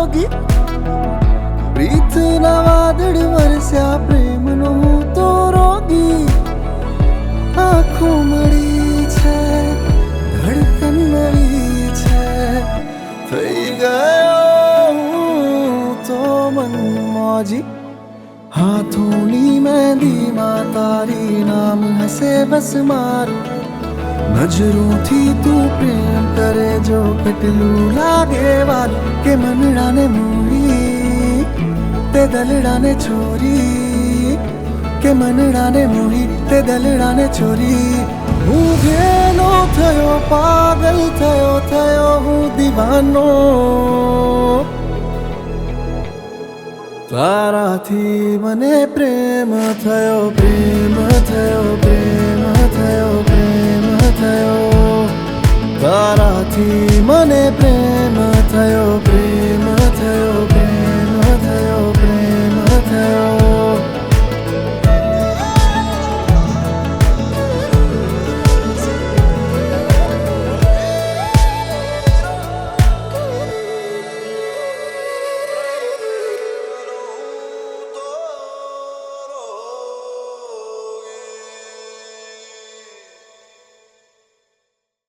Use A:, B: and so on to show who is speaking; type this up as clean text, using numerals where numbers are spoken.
A: જોગી પ્રીતના વાદળ વરસ્યા પ્રેમનો હું તો રોગી આંખો મળી છે ધડકન નવી છે થઈ ગયો હું તો મનમોજી હાથોની મહેંદીમાં તારી નામ હસે બસ મારું નજરોથી તું પ્રેમ કરે જો કેટલું લાગે વાલું કે મનડાને મોહી તે દલડાને છોરી કે મનડાને મોહી તે દલડાને છોરી હું ઘેલો થયો પાગલ થયો હું દીવાનો તારાથી મને પ્રેમ થયો પ્રેમ થયો પ્રેમ થયો પ્રેમ થયો તારાથી